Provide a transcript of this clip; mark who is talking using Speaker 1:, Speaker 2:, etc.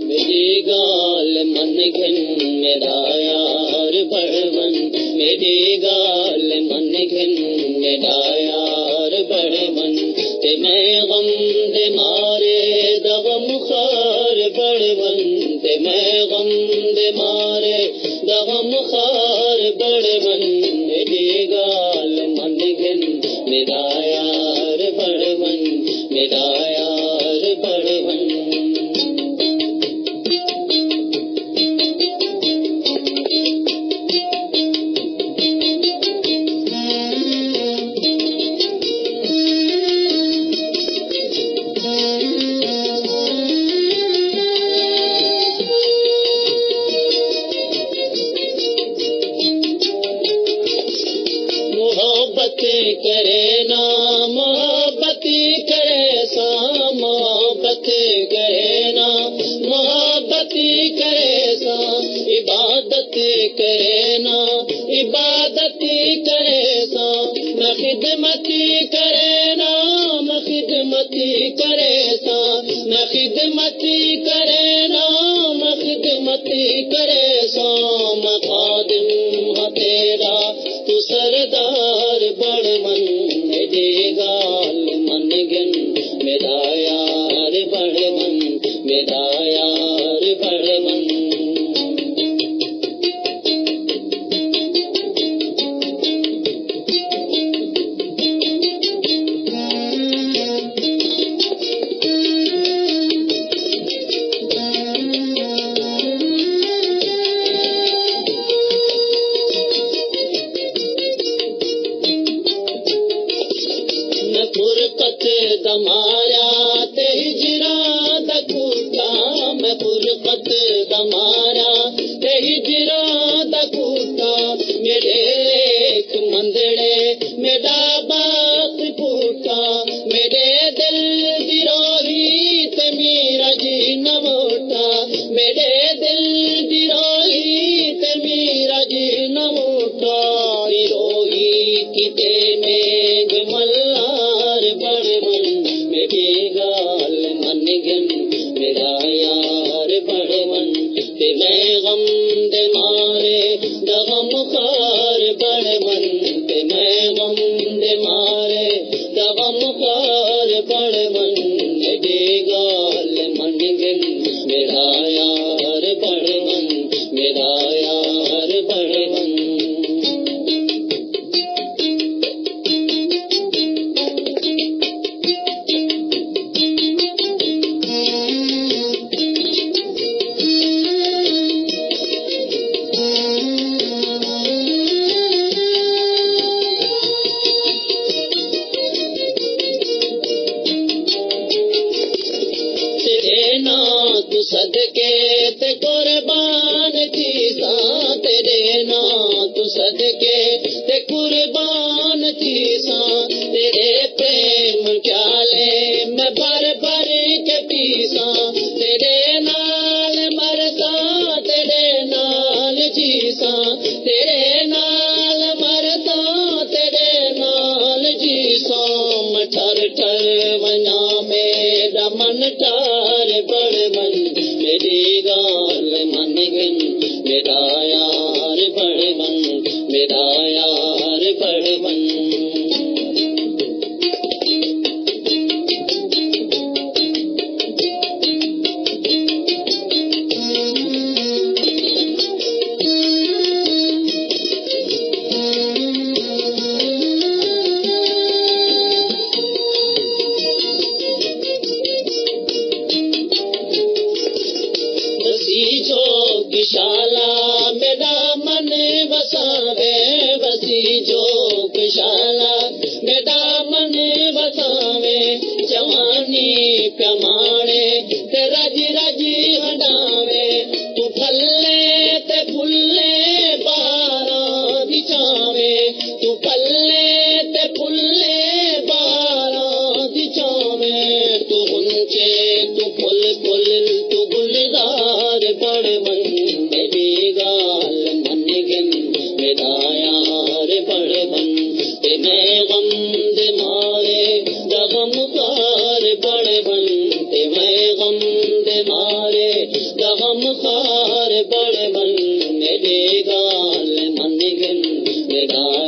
Speaker 1: मेरी गाल मन घिन मेरा यार बड़वन, मेरी गाल मन घिन मेरा यार बड़वन, ते मैं गम दे मारे दगम खार बड़वन, ते मैं गम दे मारे दगम खार बड़वन, मेरी गाल मन घिन मेरा यार बड़वन, मेरा यार बड़वन। मोहब्बत करे ना मोहब्बत करे सा, मोहब्बत करे ना मोहब्बत करे सा, इबादत करे ना इबादत करे सा, मैं खिदमत करे ना मैं खिदमत करे सा, मैं खिदमत करे ना मैं खिदमत करे सा, मैं खादिम हूँ तेरा तू सरदार बड़वन, मेरी गाल मन घिन मेरा यार बड़वन, मेरा यार बड़वन। फुरकत दमाया ते हिजरा दकूटा, मैं फुरकत दमाया ते हिजरा दकूटा, मेरे एक मंदड़े मेरा बाप फूटा, मेरे दिल दिरोही ते मीरा जी न मोटा, मेरे दिल दिरोही ते मीरा जी न मोटा, रोही किते मेघ मल्लार बड़वन, मेरी गाल मन घिन मेरा यार बड़वन, ते मैं गम दे मारे दगम खार बड़वन, ते मैं गम दे मारे दगम खार बड़वन, मेरी गाल मन घिन मेरा यार बड़वन, मेरा यार बड़वन। तू सदके ते कुर्बान थी सा, तेरे ना तू सदके ते कुर्बान थी सा, तेरे प्रेम प्याले मैं भर भर के पीसा, तेरे नाल मरता तेरे नाल जीसा, तेरे नाल मरता तेरे नाल जीसा, मैं ठर ठर वना मेरा मन टार बड़वन, मेरी गाल मन घिन मेरा यार बड़वन, मेरा यार बड़वन। शाला मेरा मन बसावे, बसी जोगशाला मेरा मन बसावे, जवानी प्यमाणे ते रज रज हटावे, तू फल्ले ते फुल्ले बारा दिचावे, तू फल्ले ते फुल्ले बारा दिचावे, तू हुंचे तू फुल फुल तू गुलजार बड़वन, मेरी गाल मन घिन मेरा यार बड़वन, ते मैं गम दे मारे दगम कार बड़वन, ते मैं गम दे मारे दहम खार बड़ मन मेरे गाल मन गन मेरा